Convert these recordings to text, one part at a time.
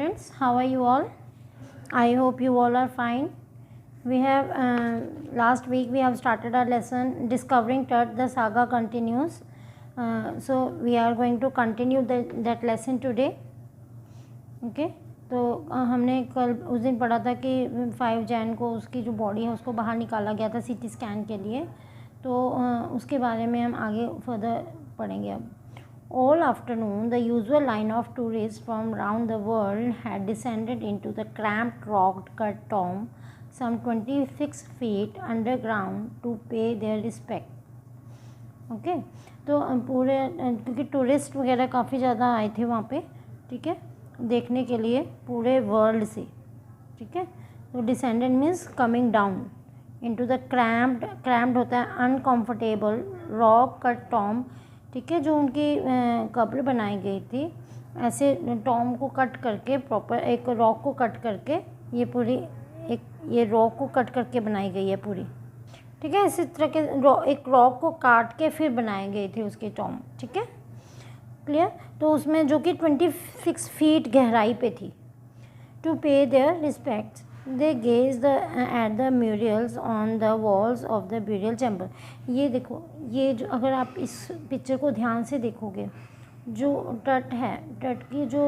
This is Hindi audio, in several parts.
students, how are you all? I hope you all are fine. We have last week we have started our lesson discovering Tut. The saga continues. So we are going to continue that lesson today. Okay. तो हमने कल उस दिन पढ़ा था कि 5 जैन को उसकी जो बॉडी है उसको बाहर निकाला गया था CT स्कैन के लिए. तो उसके बारे में हम आगे फर्दर पढ़ेंगे. अब all afternoon the usual line of tourists from around the world had descended into the cramped rock cut tomb some 26 feet underground to pay their respect. Okay. तो पूरे क्योंकि टूरिस्ट वगैरह काफ़ी ज़्यादा आए थे वहाँ पे, ठीक है, देखने के लिए पूरे वर्ल्ड से, ठीक है. तो descendant means coming down into the cramped होता है अनकंफर्टेबल रॉक कट टॉम, ठीक है, जो उनकी कब्र बनाई गई थी. ऐसे टॉम को कट करके प्रॉपर एक रॉक को कट करके ये रॉक को कट करके बनाई गई है पूरी, ठीक है. इसी तरह के एक रॉक को काट के फिर बनाई गई थी उसकी टॉम, ठीक है, क्लियर. तो उसमें जो कि 26 फीट गहराई पे थी. To pay their respects they gaze at the murals on the walls of the burial chamber. ये देखो, ये जो अगर आप इस पिक्चर को ध्यान से देखोगे, जो टट है, टट की जो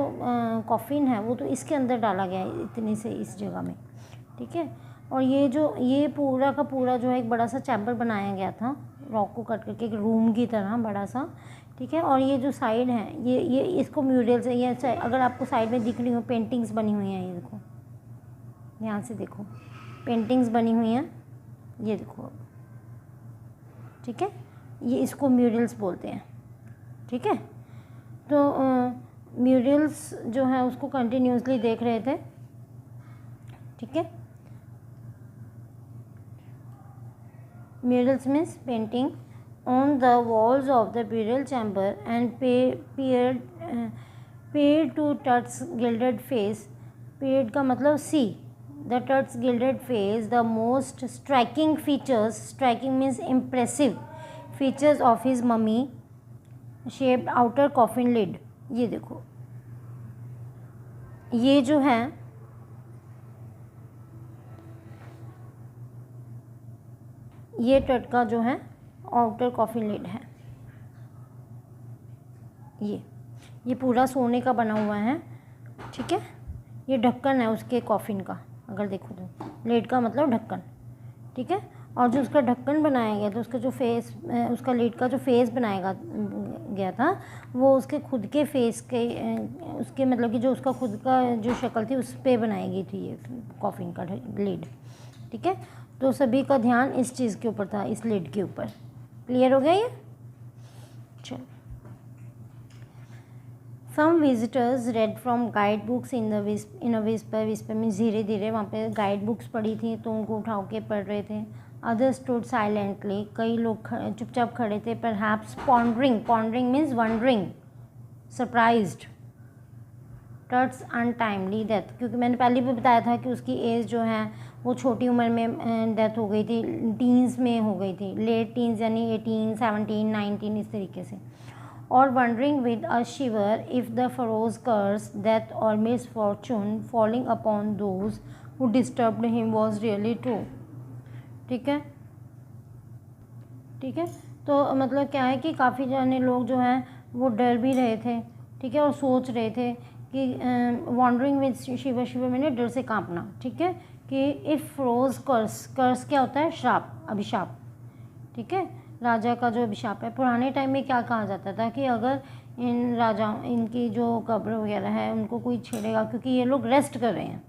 कॉफिन है वो तो इसके अंदर डाला गया है इतनी से इस जगह में, ठीक है. और ये पूरा का पूरा जो है एक बड़ा सा चैम्बर बनाया गया था रॉक को कट करके, एक रूम की तरह बड़ा सा, ठीक है. और ये जो साइड है ये इसको म्यूरल्स है. ये अगर आपको साइड में दिख रही हो पेंटिंग्स बनी हुई हैं, ये देखो, ध्यान से देखो, पेंटिंग्स बनी हुई हैं, ये देखो, ठीक है. ये इसको म्यूरल्स बोलते हैं, ठीक है. तो म्यूरल्स जो है उसको कंटिन्यूसली देख रहे थे, ठीक है. Murals means painting on the walls of the burial chamber and paid to Tut's gilded face. Paid का मतलब सी the Tut's gilded face the most striking means impressive features of his mummy shaped outer coffin lid. ये देखो, ये जो है ये टट का जो है आउटर कॉफिन लिड है. ये पूरा सोने का बना हुआ है, ठीक है. ये ढक्कन है उसके कॉफिन का, अगर देखो तो लेड का मतलब ढक्कन, ठीक है. और जो उसका ढक्कन बनाया गया था, उसका जो फेस, उसका लेड का जो फेस बनाया गया था वो उसके खुद के फेस के उसके मतलब कि जो उसका खुद का जो शक्ल थी उस पर बनाई गई थी ये कॉफिन का लेड, ठीक है. तो सभी का ध्यान इस चीज़ के ऊपर था, इस लेड के ऊपर. क्लियर हो गया ये? चलो. Some visitors read from guide books in a whisper means धीरे धीरे वहाँ पे गाइड बुक्स पढ़ी थी तो उनको उठा के पढ़ रहे थे. Others stood silently, कई लोग चुपचाप खड़े थे. Perhaps pondering means wondering, surprised. Tut's untimely death, क्योंकि मैंने पहले भी बताया था कि उसकी एज जो है वो छोटी उम्र में डेथ हो गई थी, टीन्स में हो गई थी, लेट टीन्स यानी 18, 17, 19 इस तरीके से. Or wondering with a shiver if the Pharaoh's curse, death or misfortune falling upon those who disturbed him was really true. ठीक है, ठीक है. तो मतलब क्या है कि काफ़ी जाने लोग जो हैं वो डर भी रहे थे, ठीक है, और सोच रहे थे कि वॉन्डरिंग विद शिवर मैंने डर से कांपना, ठीक है, कि इफ़ फ़रोज़ कर्स क्या होता है? श्राप, अभिशाप, ठीक है, राजा का जो अभिशाप है. पुराने टाइम में क्या कहा जाता था कि अगर इनकी जो कब्र वगैरह है उनको कोई छेड़ेगा, क्योंकि ये लोग रेस्ट कर रहे हैं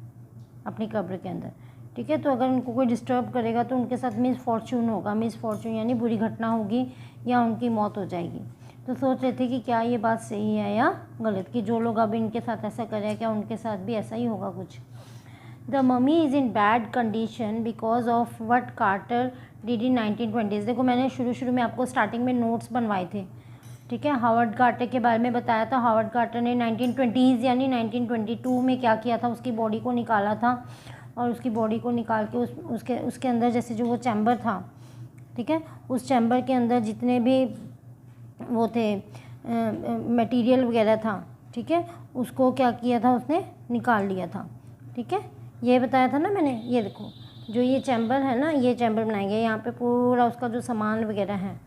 अपनी कब्र के अंदर, ठीक है, तो अगर उनको कोई डिस्टर्ब करेगा तो उनके साथ मिसफॉर्चून होगा. मिसफॉर्चून यानी बुरी घटना होगी या उनकी मौत हो जाएगी. तो सोच रहे थे कि क्या ये बात सही है या गलत, कि जो लोग अब इनके साथ ऐसा कर रहे हैं क्या उनके साथ भी ऐसा ही होगा कुछ. The mummy is in bad condition because of what Carter did in 1920s. देखो, मैंने शुरू में आपको स्टार्टिंग में नोट्स बनवाए थे, ठीक है. हावर्ड कार्टर के बारे में बताया था. हावर्ड कार्टर ने 1920s यानी 1922 में क्या किया था, उसकी बॉडी को निकाला था और उसकी बॉडी को निकाल के उसके अंदर जैसे जो वो चैम्बर था, ठीक है, उस चैम्बर के अंदर जितने भी वो थे मटेरियल वगैरह था, ठीक है, उसको क्या किया था उसने निकाल लिया था। ठीक है, ये बताया था ना मैंने। ये देखो जो ये चैम्बर है ना, ये चैम्बर बनाया गया, यहाँ पे पूरा उसका जो सामान वगैरह है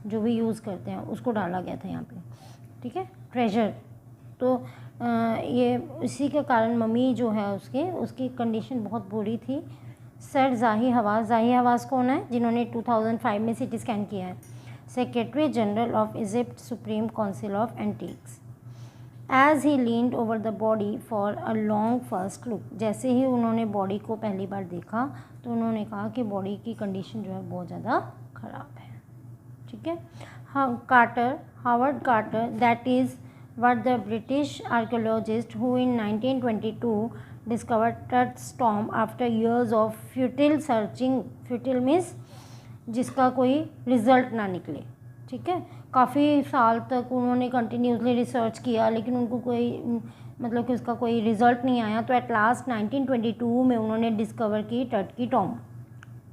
जो भी यूज़ करते हैं उसको डाला गया था यहाँ पे। ठीक है, ट्रेजर। तो ये इसी के कारण मम्मी जो है उसकी कंडीशन बहुत बुरी थी। सर ज़ाही हवास कौन है, जिन्होंने 2005 में CT स्कैन किया है। Secretary general of Egypt supreme council of antiques. As he leaned over the body for a long first look, जैसे ही उन्होंने बॉडी को पहली बार देखा तो उन्होंने कहा कि बॉडी की कंडीशन जो है बहुत ज़्यादा ख़राब है। ठीक है, Howard Carter, that is what the British archaeologist who in 1922 discovered Tut's tomb after years of futile searching, futile means जिसका कोई रिज़ल्ट ना निकले। ठीक है, काफ़ी साल तक उन्होंने कंटिन्यूसली रिसर्च किया लेकिन उनको कोई मतलब कि उसका कोई रिज़ल्ट नहीं आया। तो एट लास्ट 1922 में उन्होंने डिस्कवर की टट की टॉम।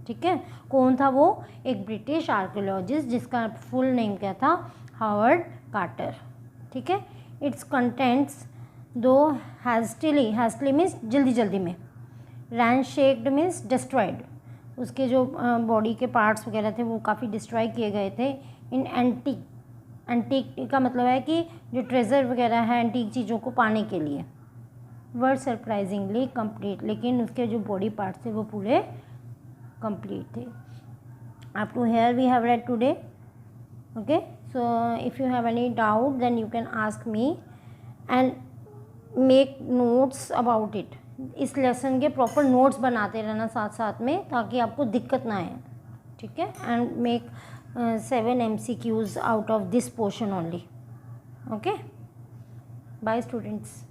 ठीक है, कौन था वो, एक ब्रिटिश आर्कियोलॉजिस्ट जिसका फुल नेम क्या था, हावर्ड कार्टर। ठीक है, इट्स कंटेंट्स दो हैस्टली मीन्स जल्दी जल्दी में, रैनशेक्ड मीन्स डिस्ट्रॉयड, उसके जो बॉडी के पार्ट्स वगैरह थे वो काफ़ी डिस्ट्रॉय किए गए थे। इन एंटीक का मतलब है कि जो ट्रेजर वगैरह है एंटीक चीज़ों को पाने के लिए। वर्ड सरप्राइजिंगली कंप्लीट, लेकिन उसके जो बॉडी पार्ट्स थे वो पूरे कंप्लीट थे। Up to here we have read today. Okay, so if you have any doubt then you can ask me and make notes about it। इस लेसन के प्रॉपर नोट्स बनाते रहना साथ साथ में ताकि आपको दिक्कत ना आए। ठीक है, and make 7 MCQs out of this portion only. Okay, bye students.